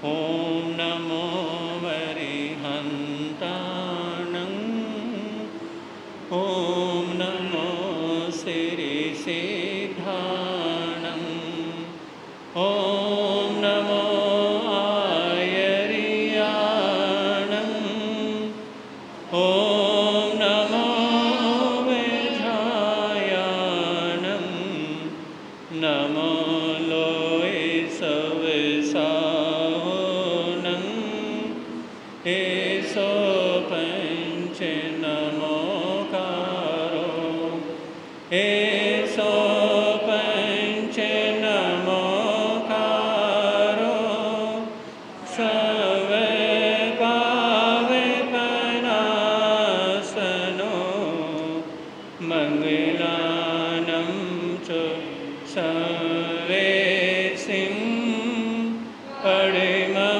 ॐ नमो वरिहन्ताणं ॐ नमो सिरिसिद्धाणं ॐ नमो आयर्याणं ॐ नमो वेझायाणं नमो लोय सवसानं एसो पंच नमोकारो एसो पंच नमोकारो सव पावे पनासनो मंगलानं च सवेसिं पड़िममेहावै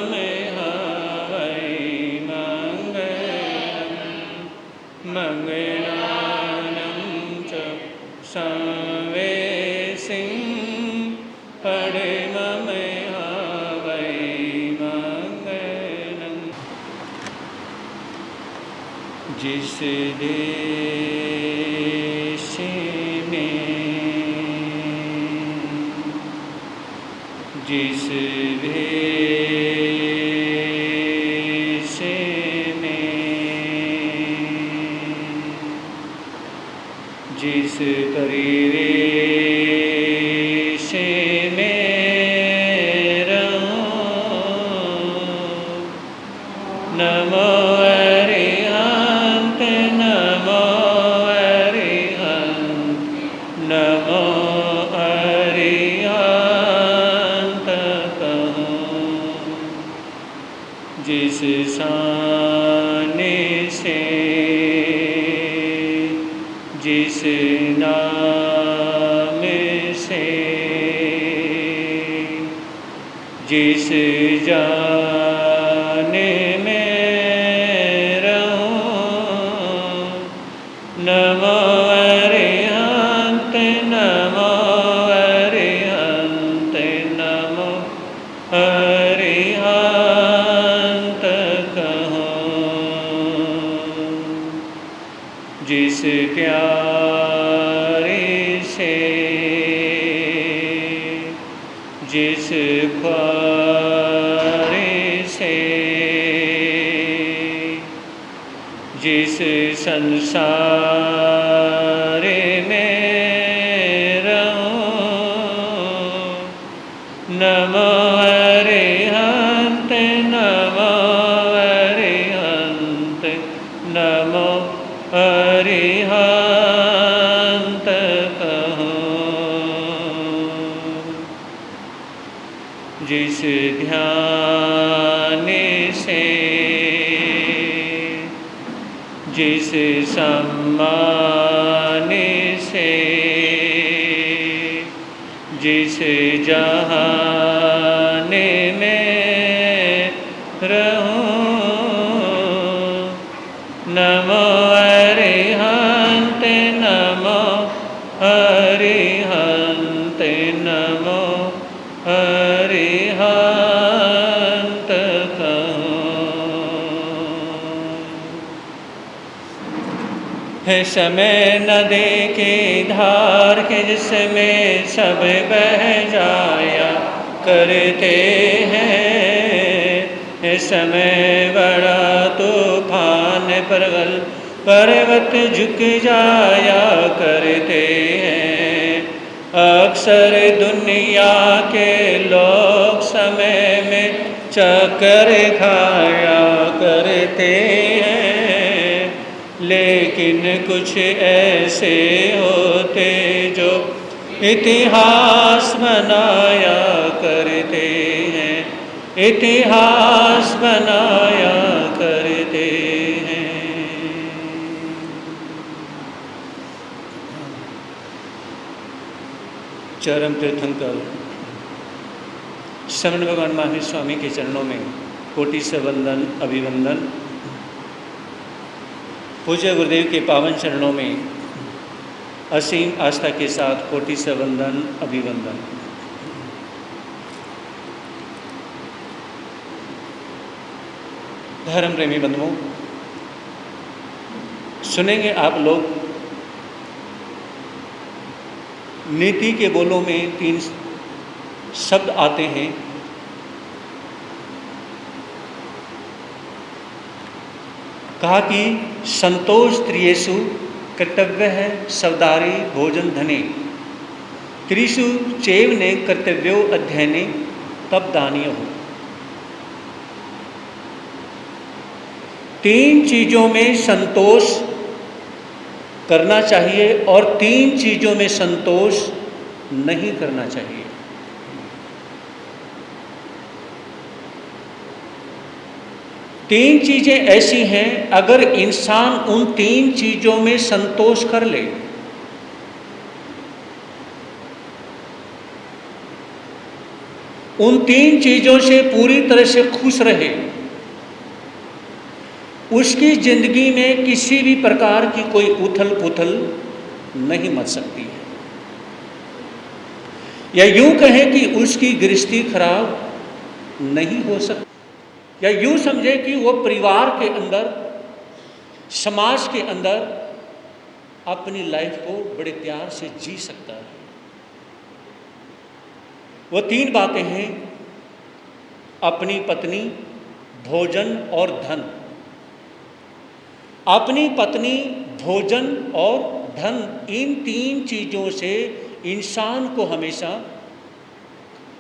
मंगलानं च सवेसिं पड़िममेहावै मंगलम्। जिस देश में जिस भेष में जिस परिवेश में रहूं नमो अरिहंत नमो अरिहंत नमो अरिहंत कहूं जिस शान से जिस नाम से जिस जान में रहूं नमो अरिहंत नमो अरिहंत नमो अरिहंत कहूं जिस प्यारे से जिस ख्वारे से जिस संसार में रहूं नमो अरिहंत नमो अरिहंत नमो अरिहंत कहूं जिस ध्यान से जिस सम्मान से जिस जहान में रहूं नमो अरिहंत नमो अरिहंत नमो अरिहंत कहूं है समय नदी की धार के जिसमें सब बह जाया करते हैं है समय बड़ा तूफान परवल पर्वत झुक जाया करते हैं अक्सर दुनिया के लोग समय में चक्कर खाया करते हैं लेकिन कुछ ऐसे होते जो इतिहास बनाया करते हैं इतिहास बनाया करते हैं। चरम तीर्थंकर श्रवण भगवान महावीर स्वामी के चरणों में कोटि से वंदन अभिवंदन। पूज्य गुरुदेव के पावन चरणों में असीम आस्था के साथ कोटि से वंदन अभिवंदन। धर्म प्रेमी बंधुओं, सुनेंगे आप लोग नीति के बोलों में 3 शब्द आते हैं। कहा कि संतोष त्रियेषु कर्तव्य है सवदारी भोजन धने, त्रिषु चैव ने कर्तव्यो अध्ययने तब दानीय हो। 3 चीज़ों में संतोष करना चाहिए और 3 चीज़ों में संतोष नहीं करना चाहिए। तीन चीज़ें ऐसी हैं, अगर इंसान उन 3 चीज़ों में संतोष कर ले, उन 3 चीज़ों से पूरी तरह से खुश रहे, उसकी जिंदगी में किसी भी प्रकार की कोई उथल पुथल नहीं मच सकती है। या यूं कहें कि उसकी गृहस्थी खराब नहीं हो सकती, या यूं समझे कि वो परिवार के अंदर, समाज के अंदर अपनी लाइफ को बड़े प्यार से जी सकता है। वो 3 बातें हैं, अपनी पत्नी, भोजन और धन। अपनी पत्नी, भोजन और धन, इन 3 चीज़ों से इंसान को हमेशा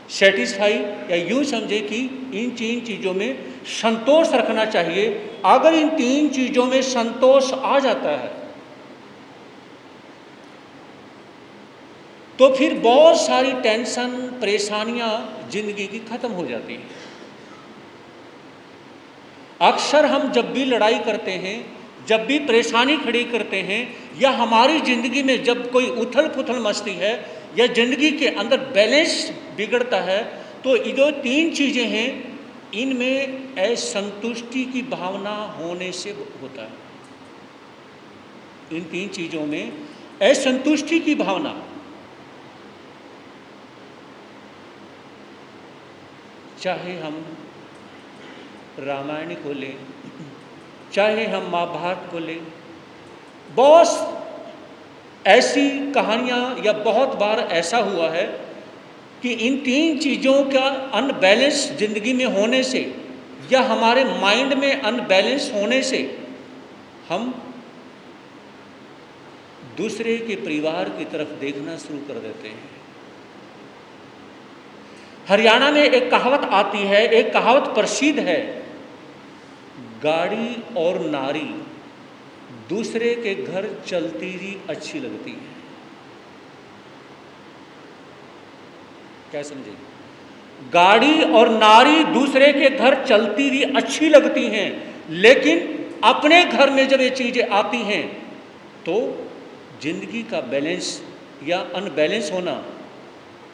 सेटिस्फाई, या यूं समझे कि इन 3 चीज़ों में संतोष रखना चाहिए। अगर इन 3 चीज़ों में संतोष आ जाता है तो फिर बहुत सारी टेंशन, परेशानियां जिंदगी की खत्म हो जाती हैं। अक्सर हम जब भी लड़ाई करते हैं, जब भी परेशानी खड़ी करते हैं, या हमारी ज़िंदगी में जब कोई उथल पुथल मचती है या ज़िंदगी के अंदर बैलेंस बिगड़ता है, तो ये जो 3 चीज़ें हैं, इनमें असंतुष्टि की भावना होने से होता है। इन 3 चीज़ों में असंतुष्टि की भावना, चाहे हम रामायण को लें, चाहे हम महाभारत को लें, बहुत ऐसी कहानियाँ, या बहुत बार ऐसा हुआ है कि इन 3 चीज़ों का अनबैलेंस जिंदगी में होने से, या हमारे माइंड में अनबैलेंस होने से, हम दूसरे के परिवार की तरफ देखना शुरू कर देते हैं। हरियाणा में एक कहावत आती है, एक कहावत प्रसिद्ध है, गाड़ी और नारी दूसरे के घर चलती ही अच्छी लगती है। क्या समझे? गाड़ी और नारी दूसरे के घर चलती ही अच्छी लगती हैं, लेकिन अपने घर में जब ये चीज़ें आती हैं तो जिंदगी का बैलेंस या अनबैलेंस होना,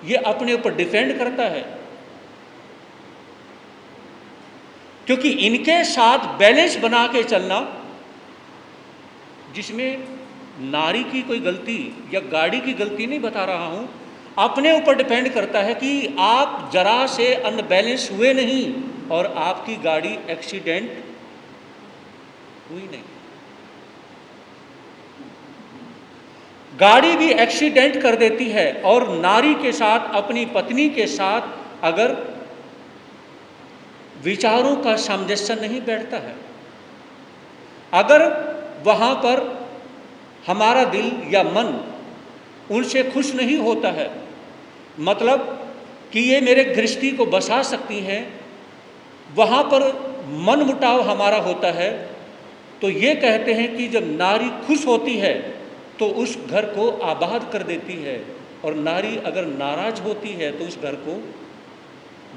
ये अपने ऊपर डिपेंड करता है। क्योंकि इनके साथ बैलेंस बना के चलना, जिसमें नारी की कोई गलती या गाड़ी की गलती नहीं बता रहा हूँ, अपने ऊपर डिपेंड करता है कि आप जरा से अनबैलेंस हुए नहीं और आपकी गाड़ी एक्सीडेंट हुई नहीं। गाड़ी भी एक्सीडेंट कर देती है, और नारी के साथ, अपनी पत्नी के साथ अगर विचारों का सामंजस्य नहीं बैठता है, अगर वहाँ पर हमारा दिल या मन उनसे खुश नहीं होता है, मतलब कि ये मेरे गृहस्थी को बसा सकती हैं, वहाँ पर मन मुटाव हमारा होता है, तो ये कहते हैं कि जब नारी खुश होती है तो उस घर को आबाद कर देती है, और नारी अगर नाराज होती है तो उस घर को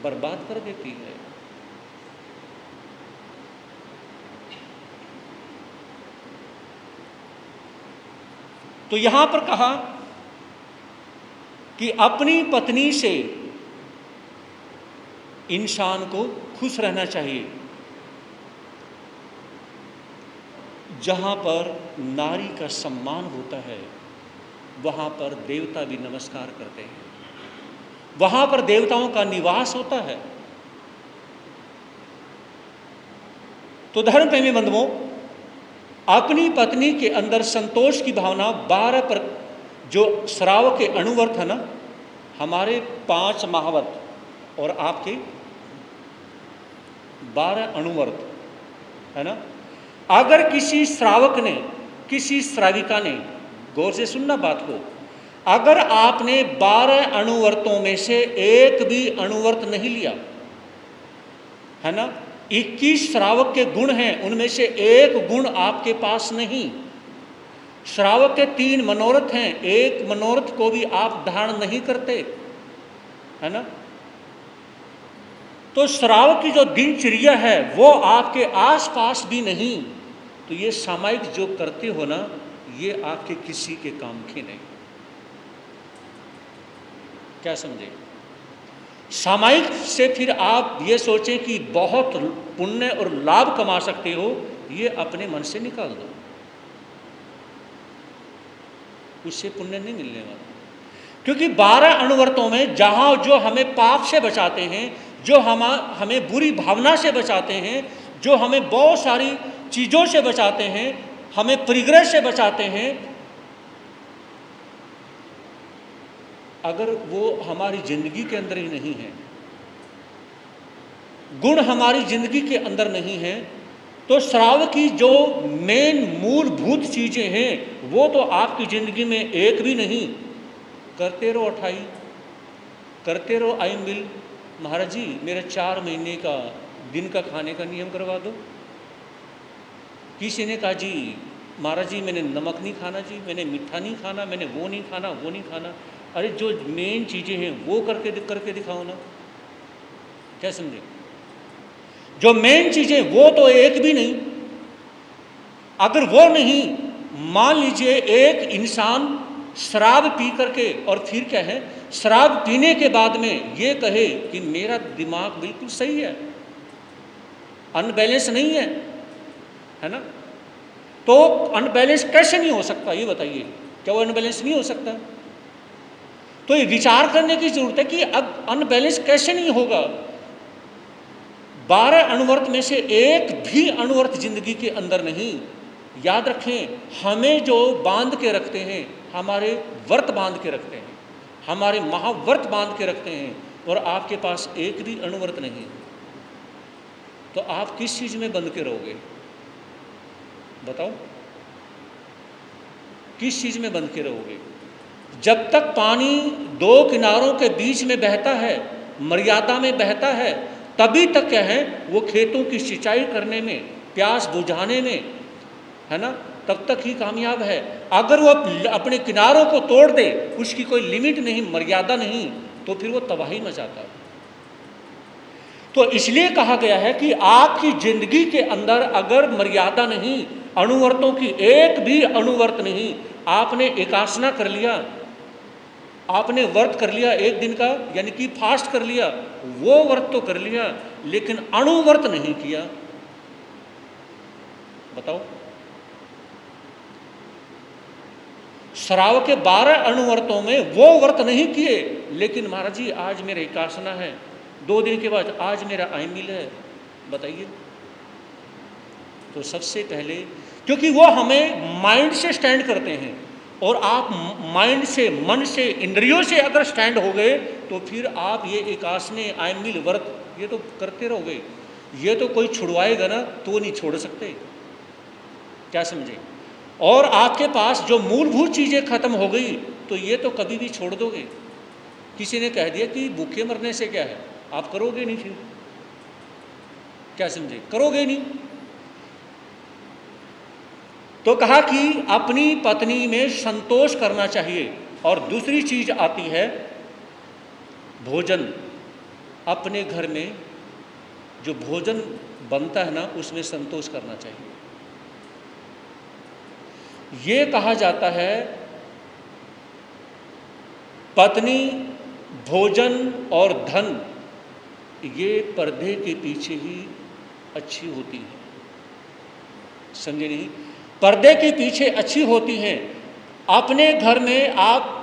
बर्बाद कर देती है। तो यहाँ पर कहा कि अपनी पत्नी से इंसान को खुश रहना चाहिए। जहाँ पर नारी का सम्मान होता है, वहाँ पर देवता भी नमस्कार करते हैं, वहाँ पर देवताओं का निवास होता है। तो धर्म प्रेमी बंधुओं, अपनी पत्नी के अंदर संतोष की भावना 12 पर जो श्राव के अणुवर्त है ना, हमारे 5 महावर्त और आपके 12 अणुवर्त है ना। अगर किसी श्रावक ने, किसी श्राविका ने, गौर से सुनना बात को, अगर आपने 12 अणुवर्तों में से एक भी अणुवर्त नहीं लिया है ना, 21 श्रावक के गुण हैं, उनमें से एक गुण आपके पास नहीं। श्रावक के 3 मनोरथ हैं, एक मनोरथ को भी आप धारण नहीं करते है ना। तो श्रावक की जो दिनचर्या है वो आपके आसपास भी नहीं, तो ये सामायिक जो करते हो ना, ये आपके किसी के काम के नहीं। क्या समझे? सामायिक से फिर आप ये सोचें कि बहुत पुण्य और लाभ कमा सकते हो, ये अपने मन से निकाल दो, उससे पुण्य नहीं मिलने वाला। क्योंकि 12 अणुवर्तों में जहाँ जो हमें पाप से बचाते हैं, जो हमें बुरी भावना से बचाते हैं, जो हमें बहुत सारी चीज़ों से बचाते हैं, हमें परिग्रह से बचाते हैं, अगर वो हमारी जिंदगी के अंदर ही नहीं है, गुण हमारी जिंदगी के अंदर नहीं है, तो श्राव की जो मेन मूलभूत चीज़ें हैं वो तो आपकी ज़िंदगी में एक भी नहीं। करते रहो अठाई, करते रहो आई मिल, महाराज जी मेरा 4 महीने का दिन का खाने का नियम करवा दो। किसी ने कहा जी महाराज जी मैंने नमक नहीं खाना जी, मैंने मीठा नहीं खाना, मैंने वो नहीं खाना, वो नहीं खाना। अरे जो मेन चीज़ें हैं वो करके दिखाओ ना। क्या समझे? जो मेन चीज़ें वो तो एक भी नहीं। अगर वो नहीं, मान लीजिए एक इंसान शराब पी करके, और फिर क्या है, शराब पीने के बाद में ये कहे कि मेरा दिमाग बिल्कुल सही है, अनबैलेंस नहीं है ना, तो अनबैलेंस कैसे नहीं हो सकता ये बताइए? क्या वो अनबैलेंस नहीं हो सकता? तो ये विचार करने की जरूरत है कि अब अनबैलेंस कैसे नहीं होगा। 12 अणुवर्त में से एक भी अणुवर्त जिंदगी के अंदर नहीं। याद रखें, हमें जो बांध के रखते हैं, हमारे व्रत बांध के रखते हैं, हमारे महाव्रत बांध के रखते हैं, और आपके पास एक भी अणुवर्त नहीं, तो आप किस चीज़ में बंध के रहोगे? बताओ, किस चीज़ में बंध के रहोगे? जब तक पानी 2 किनारों के बीच में बहता है, मर्यादा में बहता है, तभी तक क्या है, वो खेतों की सिंचाई करने में, प्यास बुझाने में, है ना, तब तक ही कामयाब है। अगर वो अपने किनारों को तोड़ दे, उसकी कोई लिमिट नहीं, मर्यादा नहीं, तो फिर वो तबाही मचाता है। तो इसलिए कहा गया है कि आपकी जिंदगी के अंदर अगर मर्यादा नहीं, अणुवर्तों की एक भी अणुवर्त नहीं, आपने एकासना कर लिया, आपने व्रत कर लिया 1 दिन का, यानी कि फास्ट कर लिया, वो व्रत तो कर लिया, लेकिन अणुव्रत नहीं किया, बताओ। श्राव के 12 अणुवर्तों में वो व्रत नहीं किए, लेकिन महाराज जी आज मेरा एकासना है, 2 दिन के बाद आज मेरा आइमिल है, बताइए। तो सबसे पहले, क्योंकि वो हमें माइंड से स्टैंड करते हैं, और आप माइंड से, मन से, इंद्रियों से अगर स्टैंड हो गए, तो फिर आप ये एकासने, आइमिल, व्रत ये तो करते रहोगे। ये तो कोई छुड़वाएगा ना तो नहीं छोड़ सकते। क्या समझे? और आपके पास जो मूलभूत चीज़ें खत्म हो गई, तो ये तो कभी भी छोड़ दोगे। किसी ने कह दिया कि भूखे मरने से क्या है, आप करोगे नहीं, फिर क्या समझे, करोगे नहीं। तो कहा कि अपनी पत्नी में संतोष करना चाहिए। और दूसरी चीज आती है भोजन। अपने घर में जो भोजन बनता है ना, उसमें संतोष करना चाहिए। ये कहा जाता है पत्नी, भोजन और धन ये पर्दे के पीछे ही अच्छी होती है। समझे नहीं? पर्दे के पीछे अच्छी होती हैं। अपने घर में आप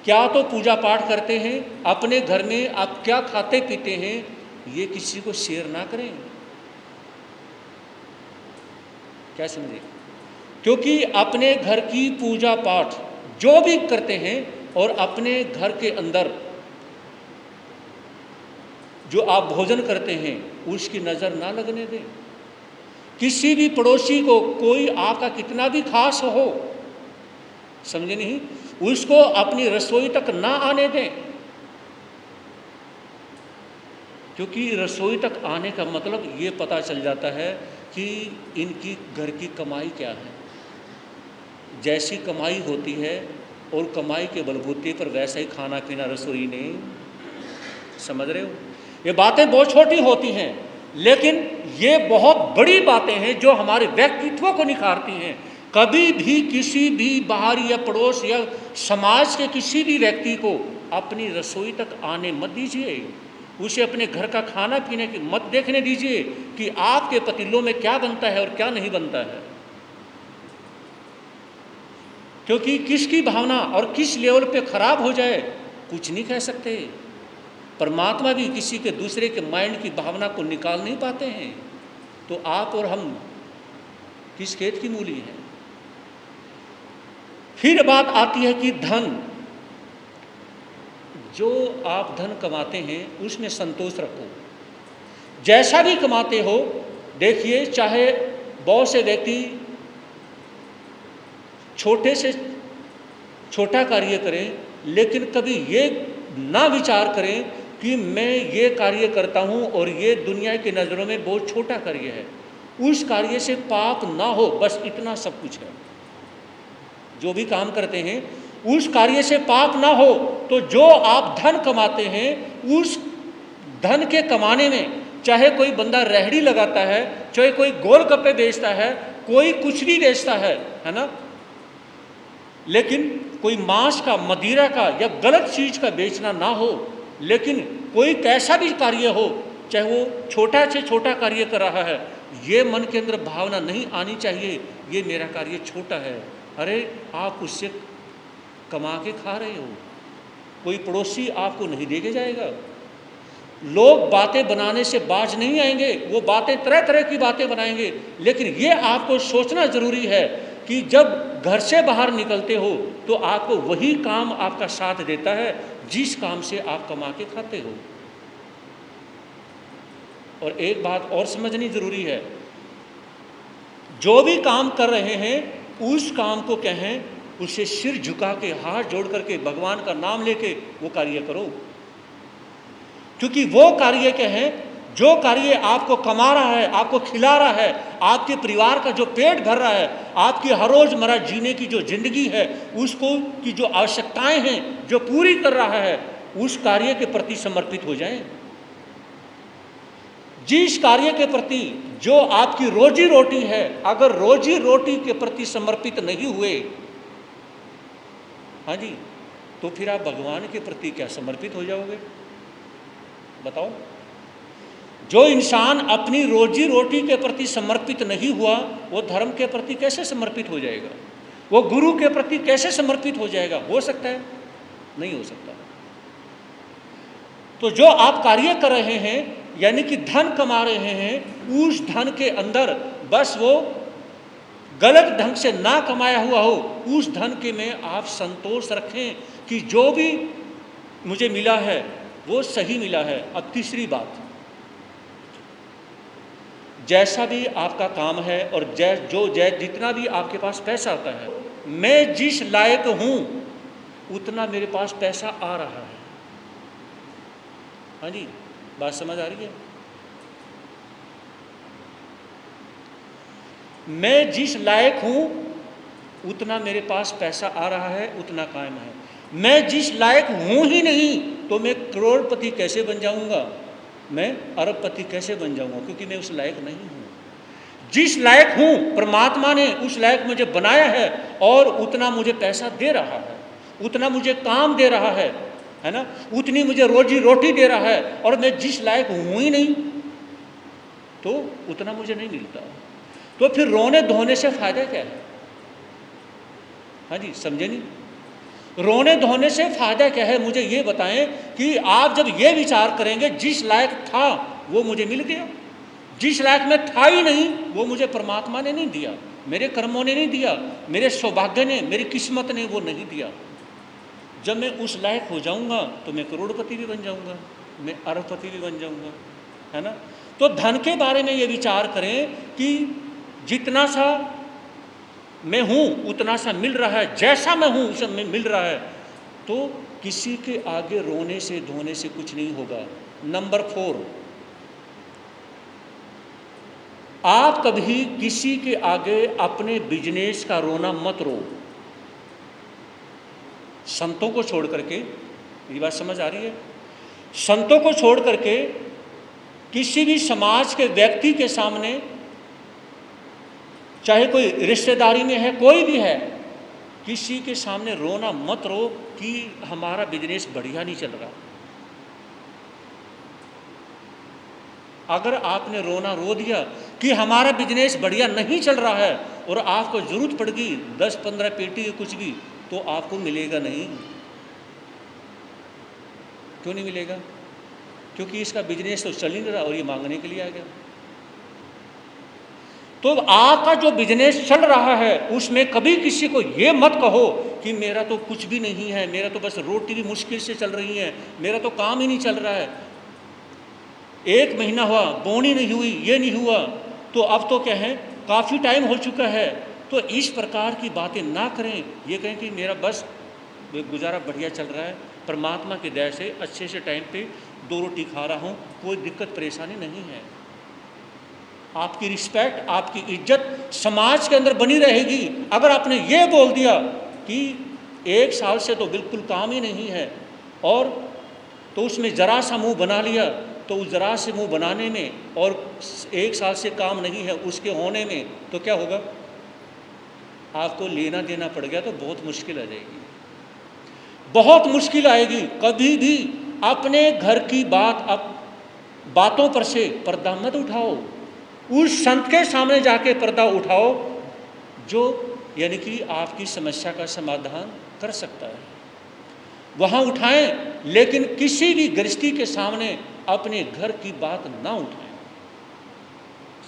क्या तो पूजा पाठ करते हैं, अपने घर में आप क्या खाते पीते हैं, ये किसी को शेयर ना करें। क्या समझे? क्योंकि अपने घर की पूजा पाठ जो भी करते हैं और अपने घर के अंदर जो आप भोजन करते हैं उसकी नज़र ना लगने दें। किसी भी पड़ोसी को, कोई आपका कितना भी खास हो, समझे नहीं, उसको अपनी रसोई तक ना आने दें। क्योंकि रसोई तक आने का मतलब ये पता चल जाता है कि इनकी घर की कमाई क्या है। जैसी कमाई होती है और कमाई के बलबूते पर वैसा ही खाना पीना रसोई ने, समझ रहे हो? ये बातें बहुत छोटी होती हैं, लेकिन ये बहुत बड़ी बातें हैं जो हमारे व्यक्तित्व को निखारती हैं। कभी भी किसी भी बाहरी या पड़ोस या समाज के किसी भी व्यक्ति को अपनी रसोई तक आने मत दीजिए। उसे अपने घर का खाना पीने की मत देखने दीजिए कि आपके पतीलों में क्या बनता है और क्या नहीं बनता है। क्योंकि किसकी भावना और किस लेवल पे खराब हो जाए कुछ नहीं कह सकते। परमात्मा भी किसी के दूसरे के माइंड की भावना को निकाल नहीं पाते हैं। तो आप और हम किस खेत की मूली हैं। फिर बात आती है कि धन, जो आप धन कमाते हैं उसमें संतोष रखो। जैसा भी कमाते हो, देखिए चाहे बहुत से व्यक्ति छोटे से छोटा कार्य करें, लेकिन कभी ये ना विचार करें कि मैं ये कार्य करता हूँ और ये दुनिया की नज़रों में बहुत छोटा कार्य है। उस कार्य से पाप ना हो, बस इतना सब कुछ है। जो भी काम करते हैं उस कार्य से पाप ना हो। तो जो आप धन कमाते हैं, उस धन के कमाने में चाहे कोई बंदा रेहड़ी लगाता है, चाहे कोई गोलगप्पे बेचता है, कोई कुछ भी बेचता है ना, लेकिन कोई मांस का, मदिरा का या गलत चीज़ का बेचना ना हो। लेकिन कोई कैसा भी कार्य हो, चाहे वो छोटा से छोटा कार्य कर रहा है, ये मन के अंदर भावना नहीं आनी चाहिए ये मेरा कार्य छोटा है। अरे आप उससे कमा के खा रहे हो, कोई पड़ोसी आपको नहीं दे के जाएगा। लोग बातें बनाने से बाज नहीं आएंगे, वो बातें तरह तरह की बातें बनाएंगे। लेकिन ये आपको सोचना जरूरी है कि जब घर से बाहर निकलते हो तो आपको वही काम आपका साथ देता है जिस काम से आप कमा के खाते हो। और एक बात और समझनी जरूरी है, जो भी काम कर रहे हैं उस काम को कहें, उसे सिर झुका के, हाथ जोड़ करके, भगवान का नाम लेके वो कार्य करो। क्योंकि वो कार्य कहें जो कार्य आपको कमा रहा है, आपको खिला रहा है, आपके परिवार का जो पेट भर रहा है, आपकी हर रोजमर्रा जीने की जो जिंदगी है उसको की जो आवश्यकताएं हैं जो पूरी कर रहा है, उस कार्य के प्रति समर्पित हो जाएं। जिस कार्य के प्रति जो आपकी रोजी रोटी है, अगर रोजी रोटी के प्रति समर्पित नहीं हुए, हाँ जी, तो फिर आप भगवान के प्रति क्या समर्पित हो जाओगे बताओ। जो इंसान अपनी रोजी रोटी के प्रति समर्पित नहीं हुआ, वो धर्म के प्रति कैसे समर्पित हो जाएगा? वो गुरु के प्रति कैसे समर्पित हो जाएगा? हो सकता है? नहीं हो सकता। तो जो आप कार्य कर रहे हैं, यानी कि धन कमा रहे हैं, उस धन के अंदर बस वो गलत ढंग से ना कमाया हुआ हो, उस धन के में आप संतोष रखें कि जो भी मुझे मिला है वो सही मिला है। अब तीसरी बात, जैसा भी आपका काम है और जितना भी आपके पास पैसा आता है, मैं जिस लायक हूं उतना मेरे पास पैसा आ रहा है। हाँ जी, बात समझ आ रही है? मैं जिस लायक हूं उतना मेरे पास पैसा आ रहा है, उतना कायम है। मैं जिस लायक हूं ही नहीं तो मैं करोड़पति कैसे बन जाऊंगा, मैं अरबपति कैसे बन जाऊंगा? क्योंकि मैं उस लायक नहीं हूं। जिस लायक हूं परमात्मा ने उस लायक मुझे बनाया है और उतना मुझे पैसा दे रहा है, उतना मुझे काम दे रहा है ना, उतनी मुझे रोजी रोटी दे रहा है, और मैं जिस लायक हूं ही नहीं तो उतना मुझे नहीं मिलता। तो फिर रोने धोने से फायदा क्या है? हाँ जी, समझे नहीं? रोने धोने से फायदा क्या है? मुझे ये बताएं कि आप जब ये विचार करेंगे जिस लायक था वो मुझे मिल गया, जिस लायक में था ही नहीं वो मुझे परमात्मा ने नहीं दिया, मेरे कर्मों ने नहीं दिया, मेरे सौभाग्य ने, मेरी किस्मत ने वो नहीं दिया। जब मैं उस लायक हो जाऊंगा तो मैं करोड़पति भी बन जाऊंगा, मैं अरबपति भी बन जाऊंगा, है ना। तो धन के बारे में ये विचार करें कि जितना सा मैं हूँ उतना सा मिल रहा है, जैसा मैं हूँ उसे मिल रहा है, तो किसी के आगे रोने से धोने से कुछ नहीं होगा। नंबर 4, आप कभी किसी के आगे अपने बिजनेस का रोना मत रो। संतों को छोड़ करके, ये बात समझ आ रही है, संतों को छोड़ करके किसी भी समाज के व्यक्ति के सामने, चाहे कोई रिश्तेदारी में है, कोई भी है, किसी के सामने रोना मत रो कि हमारा बिजनेस बढ़िया नहीं चल रहा। अगर आपने रोना रो दिया कि हमारा बिजनेस बढ़िया नहीं चल रहा है और आपको जरूरत पड़ गई 10-15 पेटी या कुछ भी, तो आपको मिलेगा नहीं। क्यों नहीं मिलेगा? क्योंकि इसका बिजनेस तो चल ही नहीं रहा और ये मांगने के लिए आ गया। तो आपका जो बिजनेस चल रहा है उसमें कभी किसी को ये मत कहो कि मेरा तो कुछ भी नहीं है, मेरा तो बस रोटी भी मुश्किल से चल रही है, मेरा तो काम ही नहीं चल रहा है, 1 महीना हुआ, बोनी नहीं हुई, ये नहीं हुआ, तो अब तो क्या है, काफ़ी टाइम हो चुका है। तो इस प्रकार की बातें ना करें। ये कहें कि मेरा बस गुजारा बढ़िया चल रहा है, परमात्मा की दया से अच्छे से टाइम पे 2 रोटी खा रहा हूँ, कोई दिक्कत परेशानी नहीं है। आपकी रिस्पेक्ट, आपकी इज्जत समाज के अंदर बनी रहेगी। अगर आपने ये बोल दिया कि 1 साल से तो बिल्कुल काम ही नहीं है, और तो उसमें ज़रा सा मुँह बना लिया, तो उस ज़रा से मुँह बनाने में और 1 साल से काम नहीं है उसके होने में, तो क्या होगा? आपको लेना देना पड़ गया तो बहुत मुश्किल आ जाएगी, बहुत मुश्किल आएगी। कभी भी अपने घर की बातों पर से पर्दा मत उठाओ। उस संत के सामने जाके पर्दा उठाओ जो यानी कि आपकी समस्या का समाधान कर सकता है, वहाँ उठाएं। लेकिन किसी भी गृहस्थी के सामने अपने घर की बात ना उठाएं।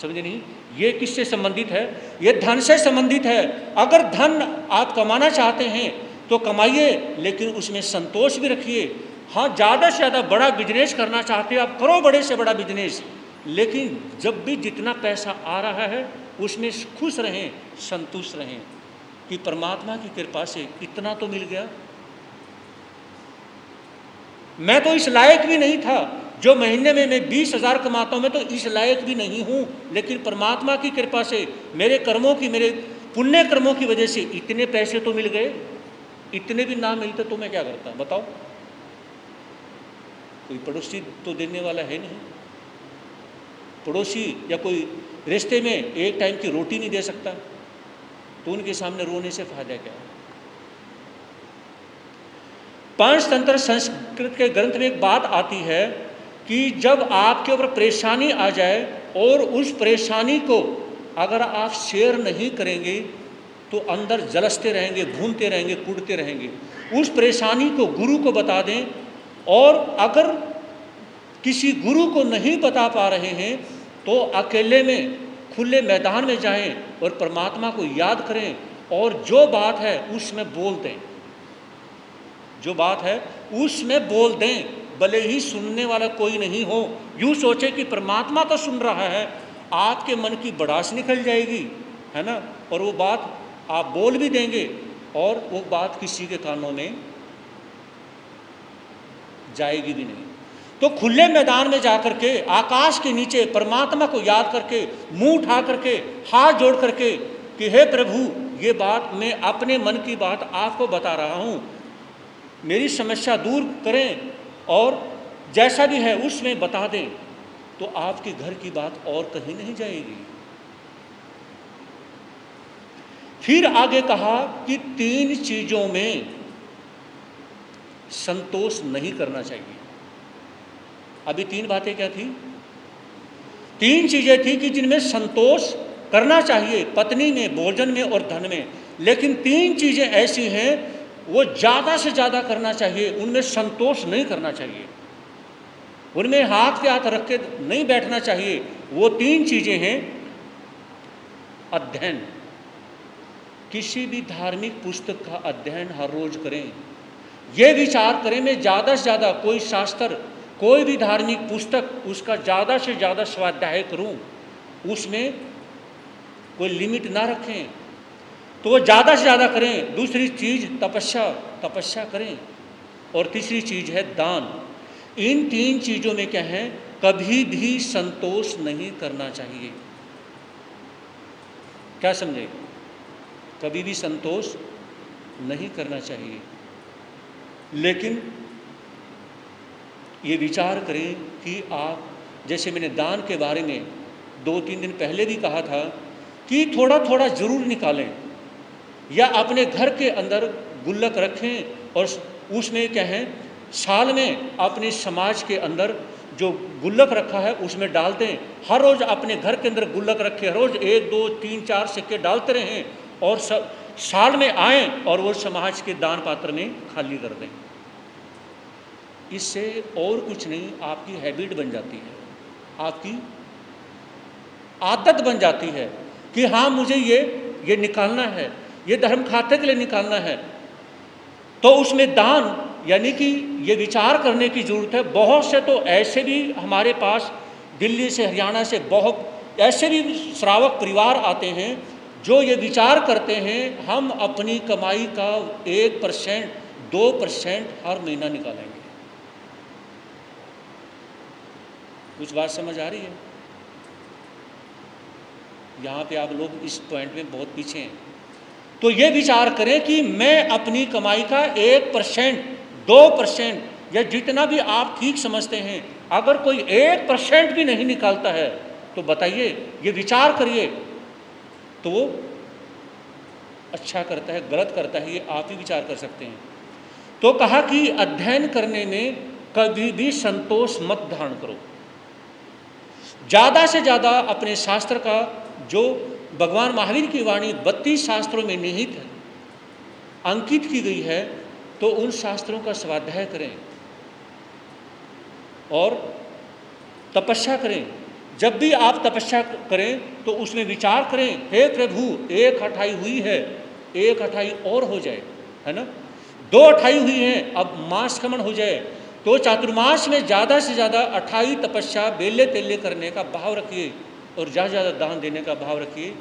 समझे नहीं? ये किससे संबंधित है? ये धन से संबंधित है। अगर धन आप कमाना चाहते हैं तो कमाइए, लेकिन उसमें संतोष भी रखिए। हाँ, ज़्यादा से ज़्यादा बड़ा बिजनेस करना चाहते हैं आप, करो बड़े से बड़ा बिजनेस, लेकिन जब भी जितना पैसा आ रहा है उसमें खुश रहें, संतुष्ट रहें कि परमात्मा की कृपा से इतना तो मिल गया। मैं तो इस लायक भी नहीं था, जो महीने में मैं 20,000 कमाता हूँ, मैं तो इस लायक भी नहीं हूँ, लेकिन परमात्मा की कृपा से, मेरे कर्मों की, मेरे पुण्य कर्मों की वजह से इतने पैसे तो मिल गए। इतने भी ना मिलते तो मैं क्या करता, बताओ? कोई पड़ोसी तो देने वाला है नहीं, पड़ोसी या कोई रिश्ते में एक टाइम की रोटी नहीं दे सकता, तो उनके सामने रोने से फायदा क्या? पंचतंत्र संस्कृत के ग्रंथ में एक बात आती है कि जब आपके ऊपर परेशानी आ जाए और उस परेशानी को अगर आप शेयर नहीं करेंगे तो अंदर जलसते रहेंगे, भूनते रहेंगे, कूटते रहेंगे। उस परेशानी को गुरु को बता दें, और अगर किसी गुरु को नहीं बता पा रहे हैं तो अकेले में खुले मैदान में जाएं और परमात्मा को याद करें, और जो बात है उसमें बोल दें, जो बात है उसमें बोल दें, भले ही सुनने वाला कोई नहीं हो। यूँ सोचे कि परमात्मा तो सुन रहा है, आपके मन की भड़ास निकल जाएगी, है ना, और वो बात आप बोल भी देंगे और वो बात किसी के कानों में जाएगी भी नहीं। तो खुले मैदान में जाकर के, आकाश के नीचे परमात्मा को याद करके, मुंह उठा करके, हाथ जोड़ करके कि हे प्रभु, ये बात मैं अपने मन की बात आपको बता रहा हूँ, मेरी समस्या दूर करें, और जैसा भी है उसमें बता दें, तो आपके घर की बात और कहीं नहीं जाएगी। फिर आगे कहा कि 3 चीजों में संतोष नहीं करना चाहिए। अभी 3 बातें क्या थी? 3 चीजें थी कि जिनमें संतोष करना चाहिए, पत्नी में, भोजन में और धन में। लेकिन 3 चीजें ऐसी हैं वो ज़्यादा से ज़्यादा करना चाहिए, उनमें संतोष नहीं करना चाहिए, उनमें हाथ पे हाथ रख के नहीं बैठना चाहिए। वो 3 चीजें हैं: अध्ययन, किसी भी धार्मिक पुस्तक का अध्ययन हर रोज करें। ये विचार करें मैं ज़्यादा से ज़्यादा कोई शास्त्र, कोई भी धार्मिक पुस्तक उसका ज़्यादा से ज़्यादा स्वाध्याय करूं, उसमें कोई लिमिट ना रखें, तो वो ज़्यादा से ज़्यादा करें। दूसरी चीज़ तपस्या करें, और तीसरी चीज़ है दान। इन 3 चीज़ों में क्या है, कभी भी संतोष नहीं करना चाहिए। क्या समझे? कभी भी संतोष नहीं करना चाहिए। लेकिन ये विचार करें कि आप, जैसे मैंने दान के बारे में 2-3 दिन पहले भी कहा था कि थोड़ा थोड़ा ज़रूर निकालें, या अपने घर के अंदर गुल्लक रखें और उसमें क्या है, साल में अपने समाज के अंदर जो गुल्लक रखा है उसमें डाल दें। हर रोज़ अपने घर के अंदर गुल्लक रखें, रोज़ 1, 2, 3, 4 सिक्के डालते रहें, और साल में आएँ और वो समाज के दान पात्र में खाली कर दें। इससे और कुछ नहीं, आपकी हैबिट बन जाती है, आपकी आदत बन जाती है कि हाँ मुझे ये निकालना है, ये धर्म खाते के लिए निकालना है। तो उसमें दान, यानी कि ये विचार करने की ज़रूरत है। बहुत से तो ऐसे भी हमारे पास दिल्ली से, हरियाणा से बहुत ऐसे भी श्रावक परिवार आते हैं जो ये विचार करते हैं हम अपनी कमाई का 1%, 2% हर महीना निकालेंगे। कुछ बात समझ आ रही है? यहाँ पे आप लोग इस पॉइंट में बहुत पीछे हैं। तो ये विचार करें कि मैं अपनी कमाई का 1%, 2% या जितना भी आप ठीक समझते हैं, अगर कोई 1% भी नहीं निकालता है तो बताइए, ये विचार करिए, तो वो अच्छा करता है, गलत करता है, ये आप ही विचार कर सकते हैं। तो कहा कि अध्ययन करने में कभी भी संतोष मत धारण करो। ज़्यादा से ज़्यादा अपने शास्त्र का, जो भगवान महावीर की वाणी 32 शास्त्रों में निहित है, अंकित की गई है, तो उन शास्त्रों का स्वाध्याय करें और तपस्या करें। जब भी आप तपस्या करें तो उसमें विचार करें, हे प्रभु 1 अठाई हुई है, 1 अठाई और हो जाए, है ना, 2 अठाई हुई है, अब मास खमन हो जाए। तो चातुर्मास में ज़्यादा से ज़्यादा 28 तपस्या बेले तेले करने का भाव रखिए और ज़्यादा से ज़्यादा दान देने का भाव रखिए।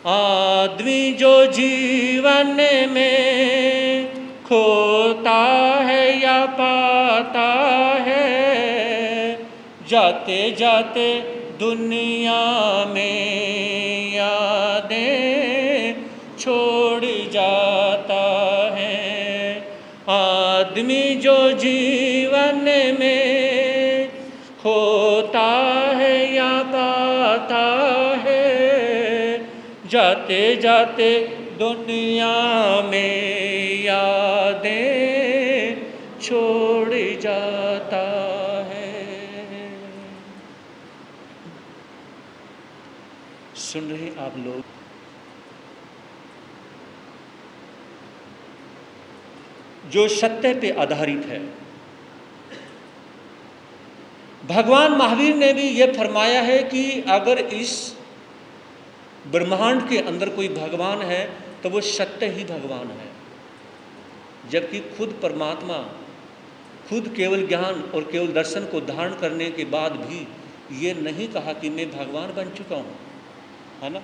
आदमी जो जीवन में खोता है या पाता है, जाते जाते दुनिया में यादें छोड़ जाता है। आदमी जो जीवन में खोता है या पाता है, जाते जाते दुनिया में यादें छोड़ जाता है। सुन रहे आप लोग? जो सत्य पे आधारित है। भगवान महावीर ने भी ये फरमाया है कि अगर इस ब्रह्मांड के अंदर कोई भगवान है तो वो सत्य ही भगवान है, जबकि खुद परमात्मा, खुद केवल ज्ञान और केवल दर्शन को धारण करने के बाद भी ये नहीं कहा कि मैं भगवान बन चुका हूँ, है ना।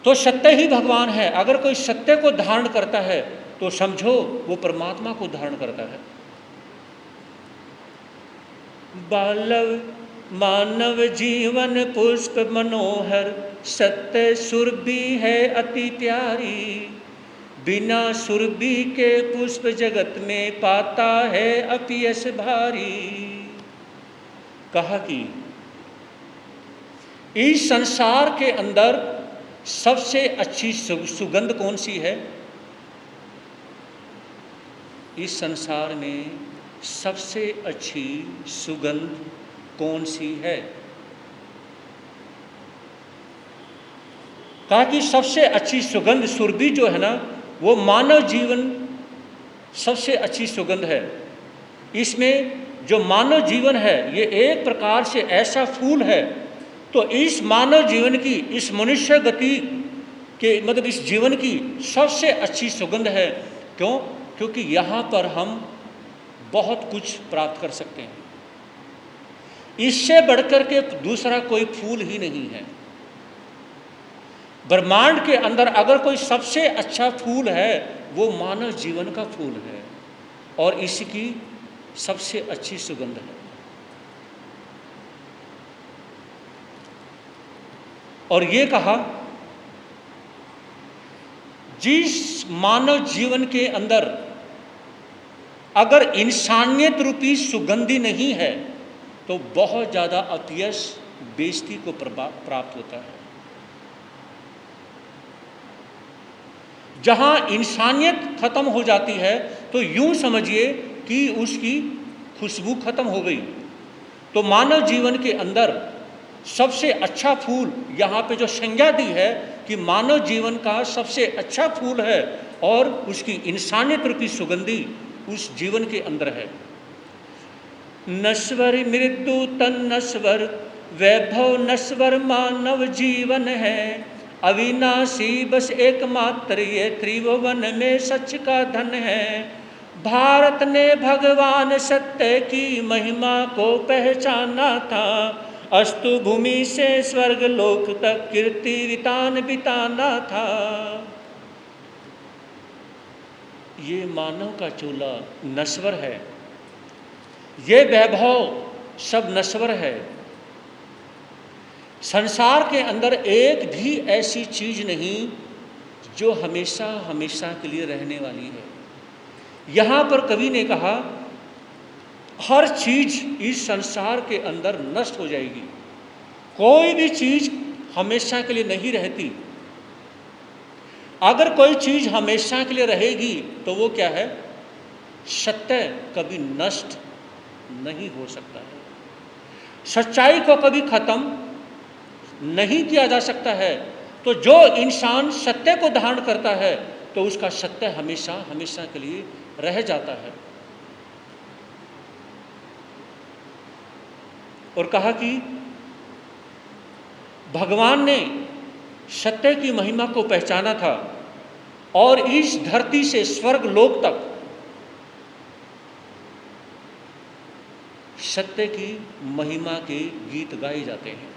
तो सत्य ही भगवान है। अगर कोई सत्य को धारण करता है तो समझो वो परमात्मा को धारण करता है। बालव मानव जीवन पुष्प मनोहर, सत्य सुरभि है अति प्यारी, बिना सुरभि के पुष्प जगत में पाता है अपयश भारी। कहा कि इस संसार के अंदर सबसे अच्छी सुगंध कौन सी है? इस संसार में सबसे अच्छी सुगंध कौन सी है? कहा कि सबसे अच्छी सुगंध सुरभि जो है ना, वो मानव जीवन सबसे अच्छी सुगंध है। इसमें जो मानव जीवन है ये एक प्रकार से ऐसा फूल है। तो इस मानव जीवन की, इस मनुष्य गति कि मतलब इस जीवन की सबसे अच्छी सुगंध है। क्यों? क्योंकि यहाँ पर हम बहुत कुछ प्राप्त कर सकते हैं। इससे बढ़कर के दूसरा कोई फूल ही नहीं है। ब्रह्मांड के अंदर अगर कोई सबसे अच्छा फूल है वो मानव जीवन का फूल है और इसकी सबसे अच्छी सुगंध है। और ये कहा, जिस मानव जीवन के अंदर अगर इंसानियत रूपी सुगंधी नहीं है तो बहुत ज़्यादा अपयश, बेइज्जती को प्राप्त होता है। जहाँ इंसानियत खत्म हो जाती है तो यूं समझिए कि उसकी खुशबू खत्म हो गई। तो मानव जीवन के अंदर सबसे अच्छा फूल, यहाँ पे जो संज्ञा दी है कि मानव जीवन का सबसे अच्छा फूल है और उसकी इंसानियत रूपी सुगंधी उस जीवन के अंदर है। नश्वर मृत्यु तन नश्वर, वैभव नश्वर मानव जीवन है। अविनाशी बस एकमात्र ये त्रिभुवन में सच का धन है। भारत ने भगवान सत्य की महिमा को पहचाना था। अस्तु भूमि से स्वर्ग लोक तक कीर्ति वितान बिताना था। ये मानव का चूल्हा नश्वर है, ये वैभव सब नश्वर है। संसार के अंदर एक भी ऐसी चीज नहीं जो हमेशा हमेशा के लिए रहने वाली है। यहाँ पर कवि ने कहा, हर चीज इस संसार के अंदर नष्ट हो जाएगी, कोई भी चीज हमेशा के लिए नहीं रहती। अगर कोई चीज हमेशा के लिए रहेगी तो वो क्या है? सत्य कभी नष्ट नहीं हो सकता है, सच्चाई को कभी खत्म नहीं किया जा सकता है। तो जो इंसान सत्य को धारण करता है तो उसका सत्य हमेशा हमेशा के लिए रह जाता है। और कहा कि भगवान ने सत्य की महिमा को पहचाना था और इस धरती से स्वर्ग लोक तक सत्य की महिमा के गीत गाए जाते हैं।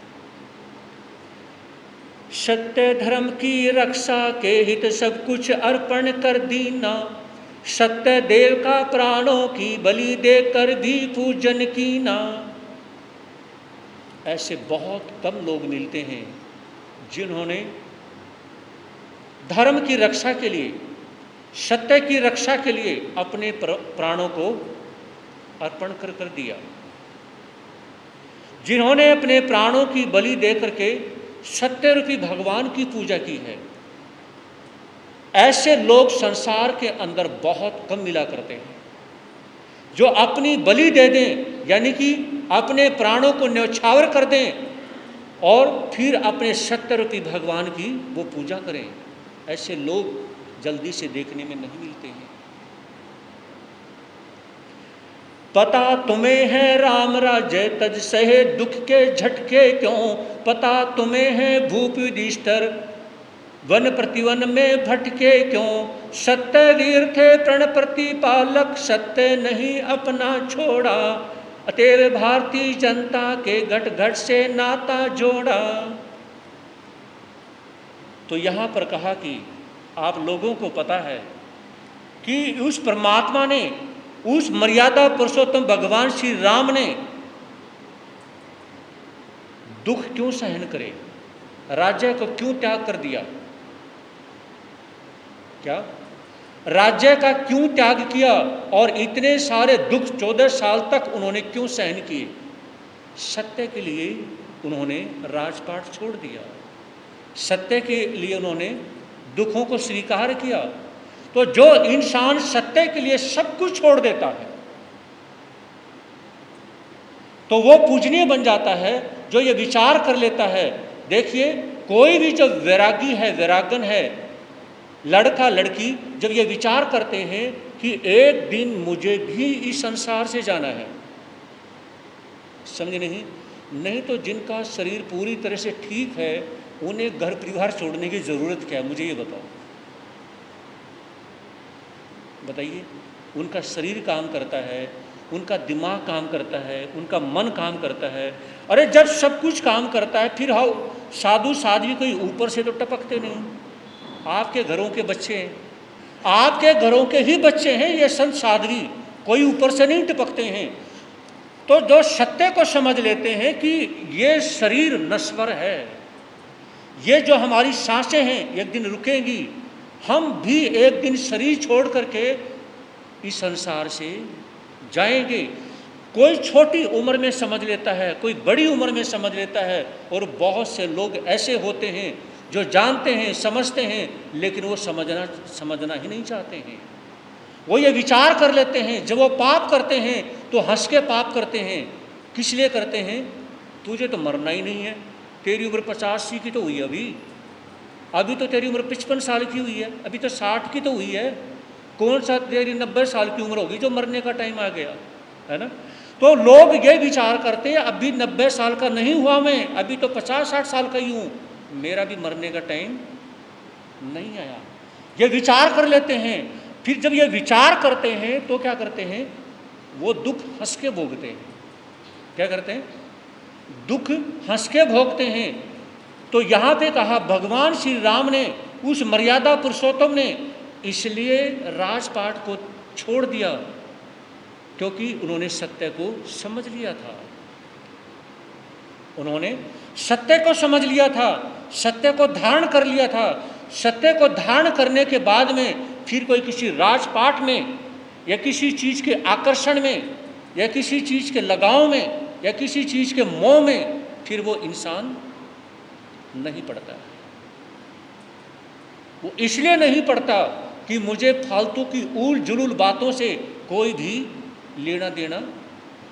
सत्य धर्म की रक्षा के हित सब कुछ अर्पण कर दीना। सत्य देव का प्राणों की बलि देकर भी पूजन कीना। ऐसे बहुत कम लोग मिलते हैं जिन्होंने धर्म की रक्षा के लिए, सत्य की रक्षा के लिए अपने प्राणों को अर्पण कर दिया, जिन्होंने अपने प्राणों की बलि दे करके सत्य रूपी भगवान की पूजा की है। ऐसे लोग संसार के अंदर बहुत कम मिला करते हैं जो अपनी बलि दे दें, यानी कि अपने प्राणों को न्यौछावर कर दें और फिर अपने सत्य रूपी भगवान की वो पूजा करें। ऐसे लोग जल्दी से देखने में नहीं मिलते हैं। पता तुम्हें है राम राज्य तज सहे दुख के झटके क्यों। पता तुम्हें है भूप युधिष्ठिर वन प्रतिवन में भटके क्यों। सत्य वीर थे प्रण प्रतिपालक, सत्य नहीं अपना छोड़ा। अतएव भारतीय जनता के घट घट से नाता जोड़ा। तो यहाँ पर कहा कि आप लोगों को पता है कि उस परमात्मा ने, उस मर्यादा पुरुषोत्तम भगवान श्री राम ने दुख क्यों सहन करे, राज्य को क्यों त्याग कर दिया। क्या राज्य का क्यों त्याग किया और इतने सारे दुख 14 साल तक उन्होंने क्यों सहन किए। सत्य के लिए उन्होंने राजपाट छोड़ दिया, सत्य के लिए उन्होंने दुखों को स्वीकार किया। तो जो इंसान सत्य के लिए सब कुछ छोड़ देता है तो वो पूजनीय बन जाता है। जो ये विचार कर लेता है, देखिए कोई भी जो वैरागी है, वैरागन है, लड़का लड़की जब ये विचार करते हैं कि एक दिन मुझे भी इस संसार से जाना है, समझे नहीं तो जिनका शरीर पूरी तरह से ठीक है उन्हें घर परिवार छोड़ने की ज़रूरत क्या है, मुझे ये बताओ, बताइए। उनका शरीर काम करता है, उनका दिमाग काम करता है, उनका मन काम करता है। अरे जब सब कुछ काम करता है, फिर हाँ साधु साध्वी कोई ऊपर से तो टपकते नहीं। आपके घरों के बच्चे हैं, आपके घरों के ही बच्चे हैं ये संत साध्वी, कोई ऊपर से नहीं टपकते हैं। तो जो सत्य को समझ लेते हैं कि ये शरीर नश्वर है, ये जो हमारी सांसें हैं एक दिन रुकेंगी, हम भी एक दिन शरीर छोड़ करके इस संसार से जाएंगे। कोई छोटी उम्र में समझ लेता है, कोई बड़ी उम्र में समझ लेता है, और बहुत से लोग ऐसे होते हैं जो जानते हैं, समझते हैं, लेकिन वो समझना ही नहीं चाहते हैं। वो ये विचार कर लेते हैं, जब वो पाप करते हैं तो हंस के पाप करते हैं। किस लिए करते हैं? तुझे तो मरना ही नहीं है, तेरी उम्र 85 की तो हुई अभी तो तेरी उम्र 55 साल की हुई है, अभी तो 60 की तो हुई है, कौन सा तेरी 90 साल की उम्र होगी जो मरने का टाइम आ गया, है ना। तो लोग ये विचार करते हैं अभी 90 साल का नहीं हुआ मैं, अभी तो 50-60 साल का ही हूँ, मेरा भी मरने का टाइम नहीं आया। ये विचार कर लेते हैं। फिर जब ये विचार करते हैं तो क्या करते हैं? वो दुख हंस के भोगते हैं। क्या करते हैं? दुख हंस के भोगते हैं। तो यहाँ पे कहा भगवान श्री राम ने, उस मर्यादा पुरुषोत्तम ने इसलिए राजपाट को छोड़ दिया क्योंकि उन्होंने सत्य को समझ लिया था। उन्होंने सत्य को समझ लिया था, सत्य को धारण कर लिया था। सत्य को धारण करने के बाद में फिर कोई किसी राजपाट में या किसी चीज़ के आकर्षण में या किसी चीज़ के लगाव में या किसी चीज़ के मोह में फिर वो इंसान नहीं पड़ता। वो इसलिए नहीं पड़ता कि मुझे फालतू की ऊल जुलूल बातों से कोई भी लेना देना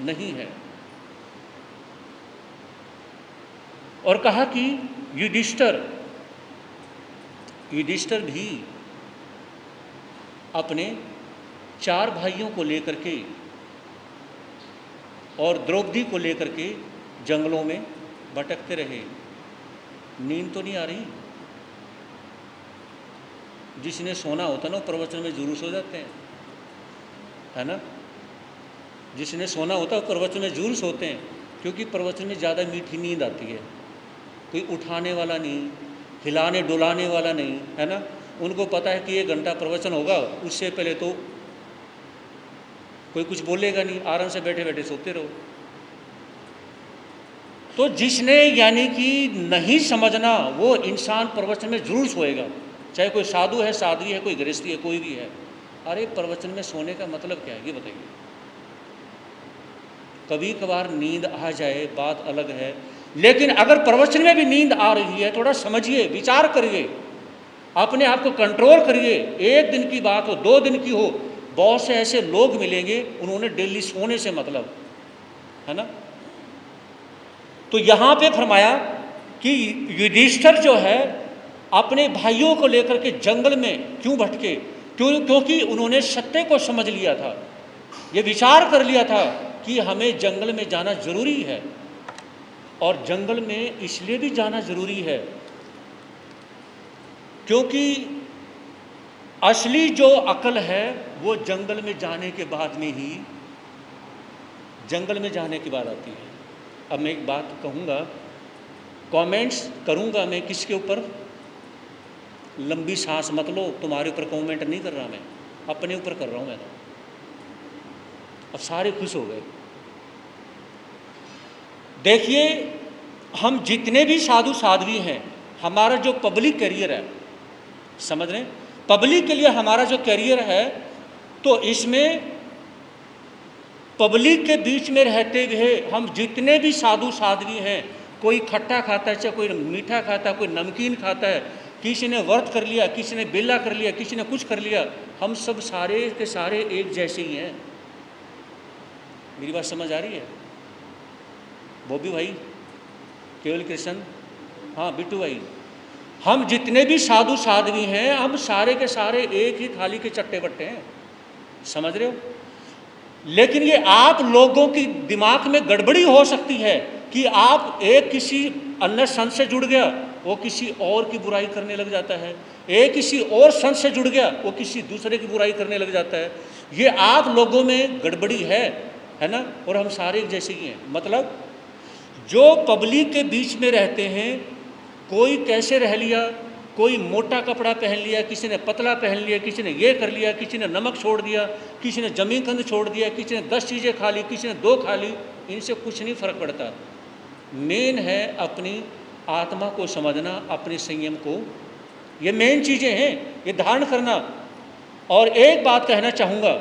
नहीं है। और कहा कि युधिष्ठिर भी अपने 4 भाइयों को लेकर के और द्रौपदी को लेकर के जंगलों में भटकते रहे। नींद तो नहीं आ रही? जिसने सोना होता ना, प्रवचन में जरूर सो जाते हैं, है ना। जिसने सोना होता है प्रवचन में जरूर सोते हैं, क्योंकि प्रवचन में ज़्यादा मीठी नींद आती है। कोई उठाने वाला नहीं, हिलाने डुलाने वाला नहीं, है ना। उनको पता है कि 1 घंटा प्रवचन होगा, उससे पहले तो कोई कुछ बोलेगा नहीं, आराम से बैठे बैठे सोते रहो। तो जिसने यानी कि नहीं समझना, वो इंसान प्रवचन में जरूर सोएगा, चाहे कोई साधु है, साध्वी है, कोई गृहस्थी है, कोई भी है। अरे प्रवचन में सोने का मतलब क्या है ये बताइए। कभी कभार नींद आ जाए बात अलग है, लेकिन अगर प्रवचन में भी नींद आ रही है, थोड़ा समझिए, विचार करिए, अपने आप को कंट्रोल करिए। 1 दिन की बात हो, 2 दिन की हो, बहुत से ऐसे लोग मिलेंगे उन्होंने डेली सोने से मतलब, है ना। तो यहाँ पे फरमाया कि युधिष्ठिर जो है अपने भाइयों को लेकर के जंगल में क्यों भटके? क्योंकि उन्होंने सत्य को समझ लिया था, ये विचार कर लिया था कि हमें जंगल में जाना जरूरी है। और जंगल में इसलिए भी जाना जरूरी है क्योंकि असली जो अकल है वो जंगल में जाने के बाद में ही, जंगल में जाने के बाद आती है। अब मैं एक बात कहूँगा, कमेंट्स करूँगा मैं किसके ऊपर? लंबी सांस मत लो, तुम्हारे ऊपर कमेंट नहीं कर रहा मैं, अपने ऊपर कर रहा हूँ मैं। अब सारे खुश हो गए। देखिए, हम जितने भी साधु साध्वी हैं, हमारा जो पब्लिक करियर है, समझ रहे हैं, पब्लिक के लिए हमारा जो करियर है, तो इसमें पब्लिक के बीच में रहते हुए हम जितने भी साधु साध्वी हैं, कोई खट्टा खाता है, चाहे कोई मीठा खाता है, कोई नमकीन खाता है, किसी ने व्रत कर लिया, किसी ने बेला कर लिया, किसी ने कुछ कर लिया, हम सब सारे के सारे एक जैसे ही हैं। मेरी बात समझ आ रही है? बॉबी भाई, केवल कृष्ण, हाँ बिट्टू भाई, हम जितने भी साधु साध्वी हैं, हम सारे के सारे एक ही थाली के चट्टे बट्टे हैं, समझ रहे हो। लेकिन ये आप लोगों की दिमाग में गड़बड़ी हो सकती है कि आप एक किसी अन्य संत से जुड़ गया, वो किसी और की बुराई करने लग जाता है। एक किसी और संत से जुड़ गया, वो किसी दूसरे की बुराई करने लग जाता है। ये आप लोगों में गड़बड़ी है ना, और हम सारे एक जैसे ही हैं। मतलब जो पब्लिक के बीच में रहते हैं, कोई कैसे रह लिया, कोई मोटा कपड़ा पहन लिया, किसी ने पतला पहन लिया, किसी ने ये कर लिया, किसी ने नमक छोड़ दिया, किसी ने जमीन कंद छोड़ दिया, किसी ने 10 चीज़ें खा ली, किसी ने 2 खा ली, इनसे कुछ नहीं फर्क पड़ता। मेन है अपनी आत्मा को समझना, अपने संयम को, ये मेन चीज़ें हैं, ये धारण करना। और एक बात कहना चाहूँगा,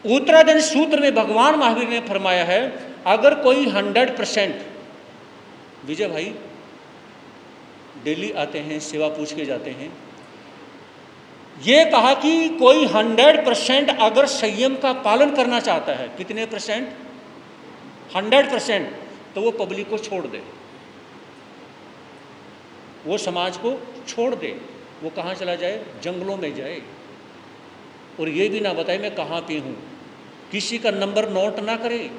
उत्तराधन सूत्र में भगवान महावीर ने फरमाया है, अगर कोई 100%, विजय भाई डेली आते हैं, सेवा पूछ के जाते हैं, ये कहा कि कोई 100% अगर संयम का पालन करना चाहता है, कितने %? 100%, तो वो पब्लिक को छोड़ दे, वो समाज को छोड़ दे, वो कहाँ चला जाए? जंगलों में जाए, और ये भी ना बताए मैं कहाँ पे हूँ, किसी का नंबर नोट ना करे।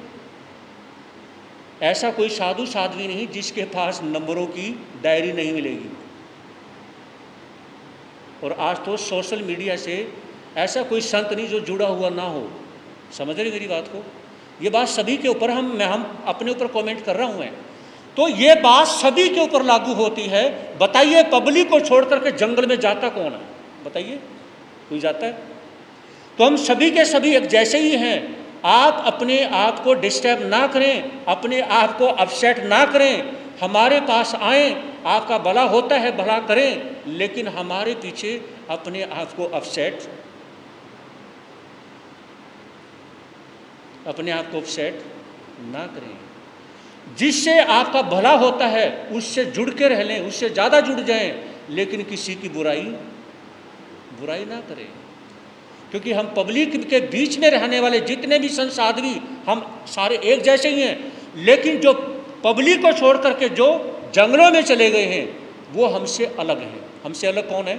ऐसा कोई साधु साध्वी नहीं जिसके पास नंबरों की डायरी नहीं मिलेगी। और आज तो सोशल मीडिया से ऐसा कोई संत नहीं जो जुड़ा हुआ ना हो। समझ रहे मेरी बात को? ये बात सभी के ऊपर, हम अपने ऊपर कमेंट कर रहा हूँ मैं, तो ये बात सभी के ऊपर लागू होती है। बताइए, पब्लिक को छोड़ करके जंगल में जाता कौन है? बताइए, कोई जाता है? तो हम सभी के सभी एक जैसे ही हैं। आप अपने आप को डिस्टर्ब ना करें, अपने आप को अपसेट ना करें। हमारे पास आए, आपका भला होता है, भला करें, लेकिन हमारे पीछे अपने आप को अपसेट ना करें। जिससे आपका भला होता है उससे जुड़ के रह लें, उससे ज़्यादा जुड़ जाएं, लेकिन किसी की बुराई ना करें। क्योंकि हम पब्लिक के बीच में रहने वाले जितने भी संत साध्वी, हम सारे एक जैसे ही हैं। लेकिन जो पब्लिक को छोड़ करके जो जंगलों में चले गए हैं, वो हमसे अलग हैं। हमसे अलग कौन है?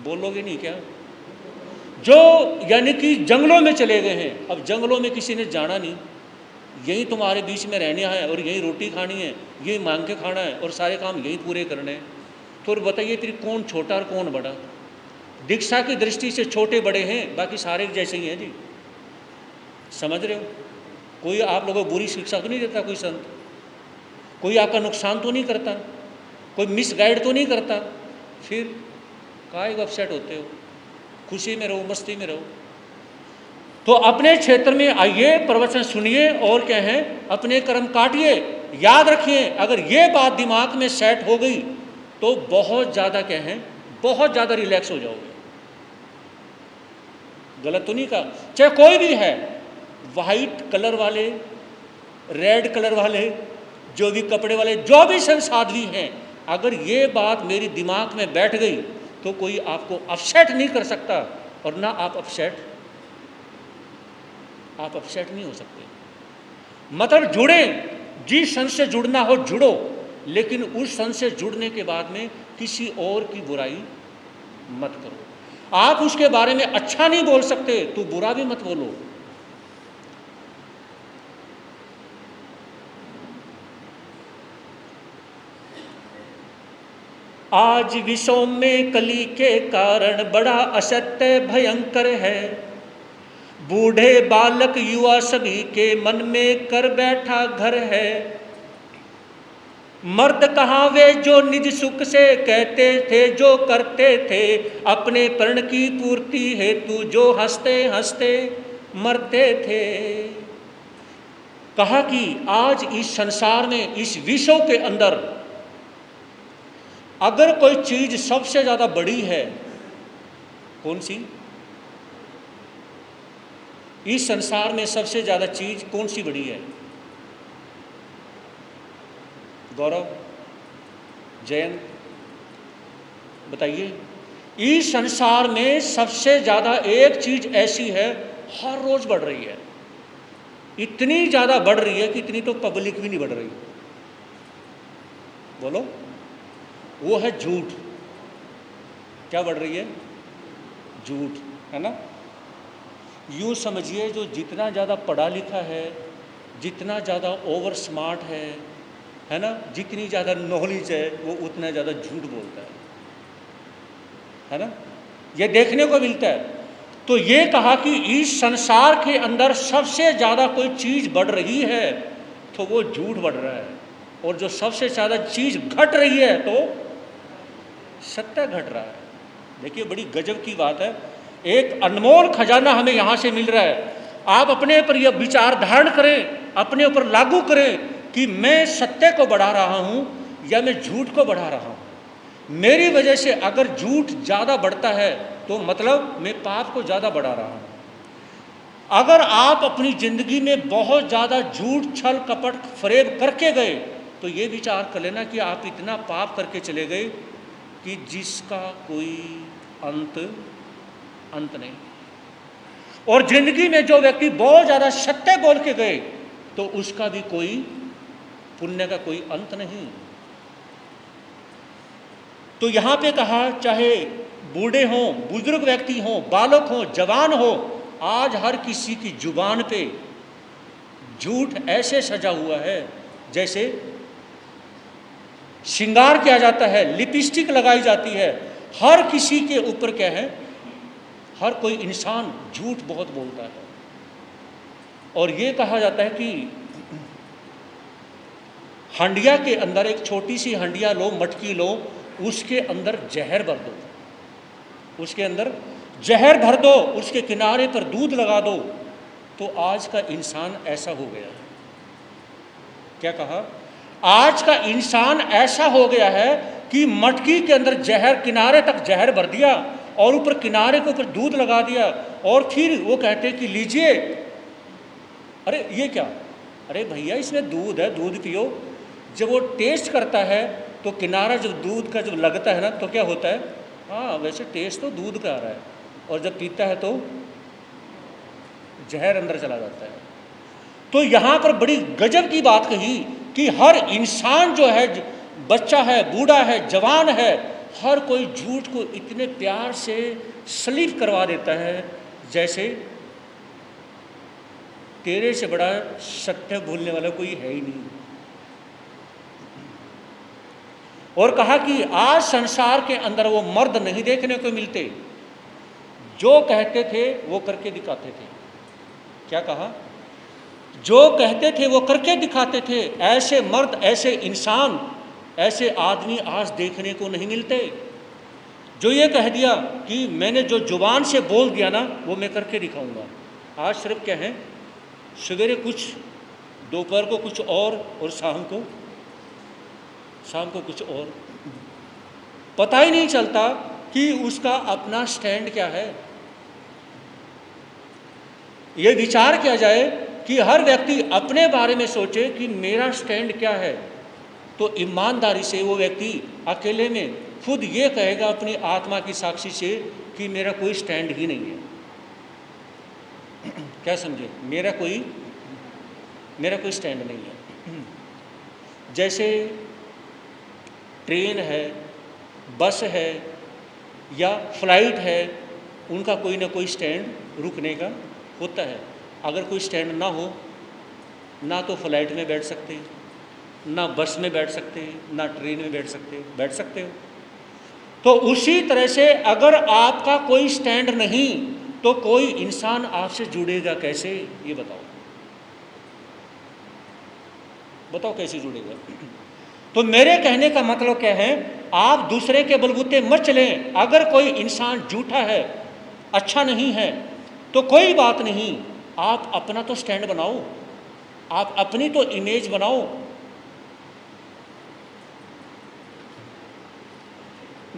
बोलोगे नहीं क्या? जो यानी कि जंगलों में चले गए हैं। अब जंगलों में किसी ने जाना नहीं, यही तुम्हारे बीच में रहना है, और यही रोटी खानी है, यही मांग के खाना है, और सारे काम यही पूरे करने हैं। तो बताइए फिर कौन छोटा और कौन बड़ा? दीक्षा की दृष्टि से छोटे बड़े हैं, बाकी सारे जैसे ही हैं जी। समझ रहे हो? कोई आप लोगों को बुरी शिक्षा तो नहीं देता, कोई संत, कोई आपका नुकसान तो नहीं करता, कोई मिसगाइड तो नहीं करता। फिर काहे अपसेट होते हो? खुशी में रहो, मस्ती में रहो। तो अपने क्षेत्र में आइए, प्रवचन सुनिए, और क्या है, अपने कर्म काटिए। याद रखिए, अगर ये बात दिमाग में सेट हो गई तो बहुत ज़्यादा क्या है, बहुत ज़्यादा रिलैक्स हो जाओगे। गलत तो नहीं कहा? चाहे कोई भी है, वाइट कलर वाले, रेड कलर वाले, जो भी कपड़े वाले, जो भी संत साध्वी हैं, अगर ये बात मेरी दिमाग में बैठ गई तो कोई आपको अपसेट नहीं कर सकता, और ना आप अपसेट नहीं हो सकते। मतलब जुड़ें, जिस संत से जुड़ना हो जुड़ो, लेकिन उस संत से जुड़ने के बाद में किसी और की बुराई मत करो। आप उसके बारे में अच्छा नहीं बोल सकते तो बुरा भी मत बोलो। आज विश्व में कली के कारण बड़ा असत्य भयंकर है। बूढ़े बालक युवा सभी के मन में कर बैठा घर है। मर्द कहाँ वे जो निज सुख से कहते थे, जो करते थे अपने प्रण की पूर्ति हेतु, जो हंसते हंसते मरते थे। कहा कि आज इस संसार में, इस विश्व के अंदर अगर कोई चीज सबसे ज्यादा बड़ी है, कौन सी? इस संसार में सबसे ज्यादा चीज कौन सी बड़ी है? गौरव, जयंत, बताइए। इस संसार में सबसे ज्यादा एक चीज ऐसी है, हर रोज बढ़ रही है, इतनी ज्यादा बढ़ रही है कि इतनी तो पब्लिक भी नहीं बढ़ रही। बोलो, वो है झूठ। क्या बढ़ रही है? झूठ, है ना? यूँ समझिए, जो जितना ज़्यादा पढ़ा लिखा है, जितना ज़्यादा ओवर स्मार्ट है, है ना, जितनी ज़्यादा नॉलेज है वो उतना ज़्यादा झूठ बोलता है ना, ये देखने को मिलता है। तो ये कहा कि इस संसार के अंदर सबसे ज़्यादा कोई चीज़ बढ़ रही है तो वो झूठ बढ़ रहा है, और जो सबसे ज़्यादा चीज़ घट रही है तो सत्य घट रहा है। देखिए बड़ी गजब की बात है, एक अनमोल खजाना हमें यहाँ से मिल रहा है। आप अपने ऊपर यह विचार धारण करें, अपने ऊपर लागू करें कि मैं सत्य को बढ़ा रहा हूँ या मैं झूठ को बढ़ा रहा हूँ। मेरी वजह से अगर झूठ ज़्यादा बढ़ता है तो मतलब मैं पाप को ज़्यादा बढ़ा रहा हूँ। अगर आप अपनी ज़िंदगी में बहुत ज़्यादा झूठ, छल, कपट, फरेब करके गए तो ये विचार कर लेना कि आप इतना पाप करके चले गए कि जिसका कोई अंत नहीं। और ज़िंदगी में जो व्यक्ति बहुत ज़्यादा सत्य बोल के गए तो उसका भी कोई पुण्य का कोई अंत नहीं। तो यहाँ पे कहा, चाहे बूढ़े हों, बुजुर्ग व्यक्ति हों, बालक हों, जवान हो, आज हर किसी की जुबान पे झूठ ऐसे सजा हुआ है जैसे श्रृंगार किया जाता है, लिपस्टिक लगाई जाती है। हर किसी के ऊपर क्या है, हर कोई इंसान झूठ बहुत बोलता है। और ये कहा जाता है कि हंडिया के अंदर, एक छोटी सी हंडिया लो, मटकी लो, उसके अंदर जहर भर दो, उसके अंदर जहर भर दो, उसके किनारे पर दूध लगा दो, तो आज का इंसान ऐसा हो गया है। क्या कहा? आज का इंसान ऐसा हो गया है कि मटकी के अंदर जहर, किनारे तक जहर भर दिया और ऊपर किनारे के ऊपर दूध लगा दिया, और फिर वो कहते कि लीजिए। अरे ये क्या? अरे भैया इसमें दूध है, दूध पियो। जब वो टेस्ट करता है तो किनारा जब दूध का जब लगता है ना तो क्या होता है, हाँ वैसे टेस्ट तो दूध का आ रहा है, और जब पीता है तो जहर अंदर चला जाता है। तो यहाँ पर बड़ी गजब की बात कही कि हर इंसान जो है, बच्चा है, बूढ़ा है, जवान है, हर कोई झूठ को इतने प्यार से सलीफ करवा देता है जैसे तेरे से बड़ा सत्य बोलने वाला कोई है ही नहीं। और कहा कि आज संसार के अंदर वो मर्द नहीं देखने को मिलते जो कहते थे वो करके दिखाते थे। क्या कहा? जो कहते थे वो करके दिखाते थे। ऐसे मर्द, ऐसे इंसान, ऐसे आदमी आज देखने को नहीं मिलते। जो ये कह दिया कि मैंने जो जुबान से बोल दिया ना वो मैं करके दिखाऊंगा। आज सिर्फ क्या है, सवेरे कुछ, दोपहर को कुछ और शाम को कुछ और। पता ही नहीं चलता कि उसका अपना स्टैंड क्या है। ये विचार किया जाए कि हर व्यक्ति अपने बारे में सोचे कि मेरा स्टैंड क्या है, तो ईमानदारी से वो व्यक्ति अकेले में खुद ये कहेगा अपनी आत्मा की साक्षी से कि मेरा कोई स्टैंड ही नहीं है। क्या समझे? मेरा कोई स्टैंड नहीं है। जैसे ट्रेन है, बस है या फ्लाइट है, उनका कोई ना कोई स्टैंड रुकने का होता है। अगर कोई स्टैंड ना हो, ना तो फ्लाइट में बैठ सकते, ना बस में बैठ सकते, ना ट्रेन में बैठ सकते हो। तो उसी तरह से अगर आपका कोई स्टैंड नहीं तो कोई इंसान आपसे जुड़ेगा कैसे? ये बताओ कैसे जुड़ेगा? तो मेरे कहने का मतलब क्या है, आप दूसरे के बलबूते मत चलें। अगर कोई इंसान झूठा है, अच्छा नहीं है, तो कोई बात नहीं, आप अपना तो स्टैंड बनाओ, आप अपनी तो इमेज बनाओ।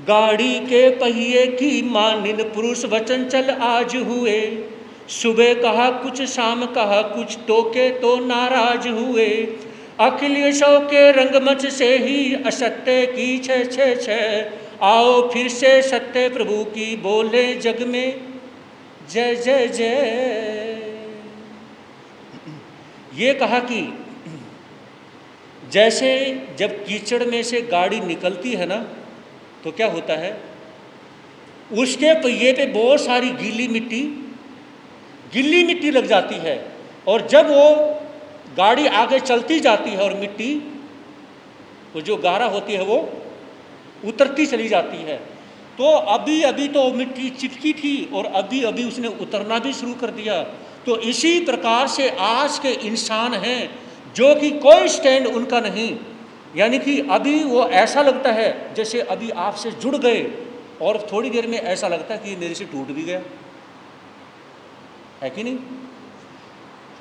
गाड़ी के पहिए की मानिन पुरुष वचन चल आज हुए, सुबह कहा कुछ, शाम कहा कुछ, टोके तो नाराज हुए। अखिलेशों के रंगमंच से ही असत्य की छे, आओ फिर से सत्य प्रभु की बोले जग में जय जय जय। ये कहा कि जैसे जब कीचड़ में से गाड़ी निकलती है ना तो क्या होता है, उसके पहिए पे बहुत सारी गीली मिट्टी लग जाती है, और जब वो गाड़ी आगे चलती जाती है और मिट्टी वो जो गारा होती है वो उतरती चली जाती है। तो अभी अभी तो मिट्टी चिपकी थी और अभी अभी उसने उतरना भी शुरू कर दिया। तो इसी प्रकार से आज के इंसान हैं जो कि कोई स्टैंड उनका नहीं, यानी कि अभी वो ऐसा लगता है जैसे अभी आपसे जुड़ गए और थोड़ी देर में ऐसा लगता है कि मेरे से टूट भी गया, है कि नहीं?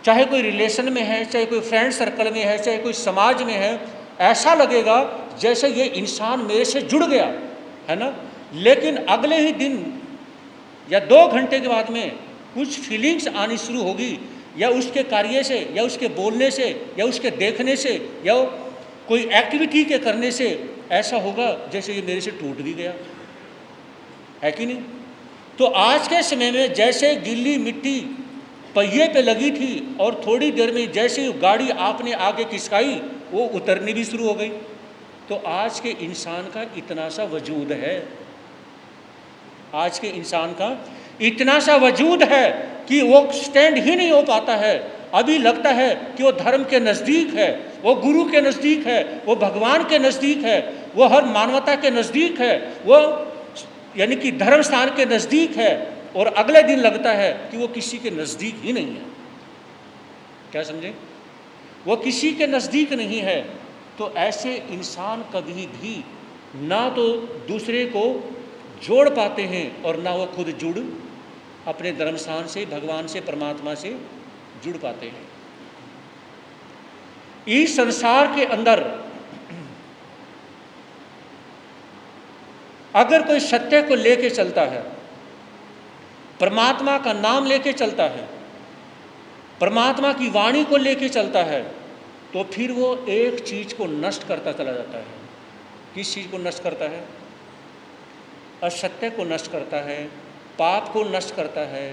चाहे कोई रिलेशन में है, चाहे कोई फ्रेंड सर्कल में है, चाहे कोई समाज में है, ऐसा लगेगा जैसे ये इंसान मेरे से जुड़ गया, है ना। लेकिन अगले ही दिन या 2 घंटे के बाद में कुछ फीलिंग्स आनी शुरू होगी, या उसके कार्य से, या उसके बोलने से, या उसके देखने से, या कोई एक्टिविटी के करने से ऐसा होगा जैसे ये मेरे से टूट भी गया, है कि नहीं? तो आज के समय में जैसे गिल्ली मिट्टी पहिए पे लगी थी और थोड़ी देर में जैसे गाड़ी आपने आगे खिसकाई वो उतरनी भी शुरू हो गई। तो आज के इंसान का इतना सा वजूद है, आज के इंसान का इतना सा वजूद है कि वो स्टैंड ही नहीं हो पाता है। अभी लगता है कि वो धर्म के नज़दीक है, वो गुरु के नज़दीक है, वो भगवान के नज़दीक है, वो हर मानवता के नज़दीक है, वो यानी कि धर्म स्थान के नज़दीक है, और अगले दिन लगता है कि वो किसी के नज़दीक ही नहीं है। क्या समझे? वो किसी के नज़दीक नहीं है। तो ऐसे इंसान कभी भी ना तो दूसरे को जोड़ पाते हैं और ना वो खुद जुड़ अपने धर्म स्थान से, भगवान से, परमात्मा से जुड़ पाते हैं। इस संसार के अंदर अगर कोई सत्य को लेके चलता है, परमात्मा का नाम लेके चलता है, परमात्मा की वाणी को लेके चलता है, तो फिर वो एक चीज़ को नष्ट करता चला जाता है। किस चीज़ को नष्ट करता है? असत्य को नष्ट करता है, पाप को नष्ट करता है,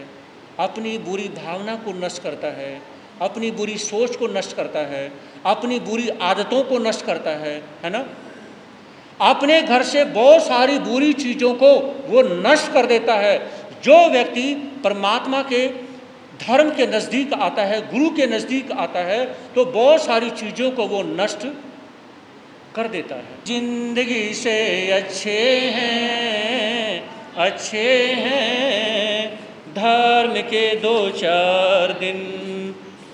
अपनी बुरी भावना को नष्ट करता है, अपनी बुरी सोच को नष्ट करता है, अपनी बुरी आदतों को नष्ट करता है ना। अपने घर से बहुत सारी बुरी चीज़ों को वो नष्ट कर देता है। जो व्यक्ति परमात्मा के धर्म के नज़दीक आता है, गुरु के नज़दीक आता है, तो बहुत सारी चीज़ों को वो नष्ट कर देता है। जिंदगी से अच्छे हैं, अच्छे हैं धर्म के 2-4 दिन,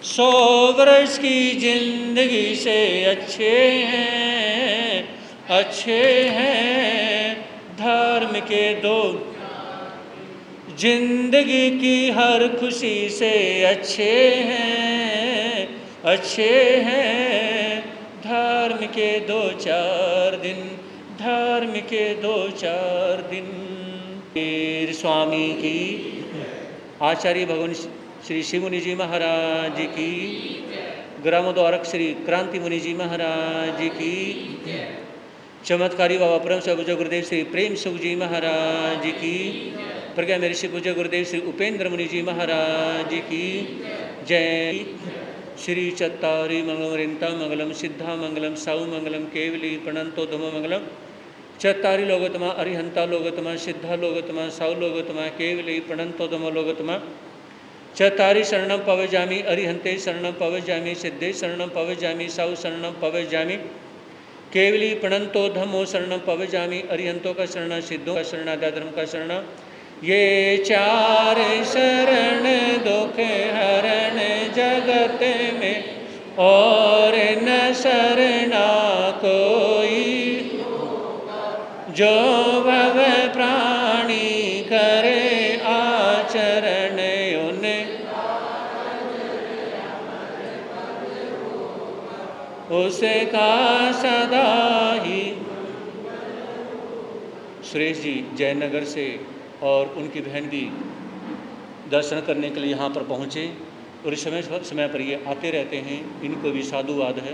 100 वर्ष की जिंदगी से अच्छे हैं, अच्छे हैं धर्म के 2। जिंदगी की हर खुशी से अच्छे हैं, अच्छे हैं धर्म के 2-4 दिन, धर्म के 2-4 दिन। फिर स्वामी की, आचार्य भगवान श्री शिव मुनि जी महाराज की, ग्रामोद्धारक श्री क्रांति मुनि जी महाराज की, चमत्कारी बाबा परम पूज्य गुरुदेव श्री प्रेम सुख जी महाराज की, प्रज्ञा मेरे श्री पूज्य गुरुदेव श्री उपेंद्र मुनि जी महाराज की जय। श्री चत्तारी मंगलम मंगलम सिद्धा मंगलम साउ मंगलम केवली प्रणंतो धम मंगलम। चत्तारी लोगोत्तमा अरिहंता लोगोत्तमा सिद्धा लोगोत्तमा साउ लोगोत्तमा केवली प्रणंतो धम लोगोत्तमा। चत्तारी शरणम पवजामि अरिहंते शरणम पवजामि सिद्धे शरणम पवजामि साउ शरणम पवजामि केवली प्रणंतो धमो शरणम पवजामि। अरिहंतों का शरण, सिद्धों का शरण, धर्म का शरण। ये 4 शरण दुख हरण जगत में, और न शरणा कोई, जो भव प्राणी करे आचरण उन्हें, उसका सदा ही। सुरेश जी जयनगर से और उनकी बहन भी दर्शन करने के लिए यहाँ पर पहुँचे, और इस समय पर ये आते रहते हैं। इनको भी साधुवाद है।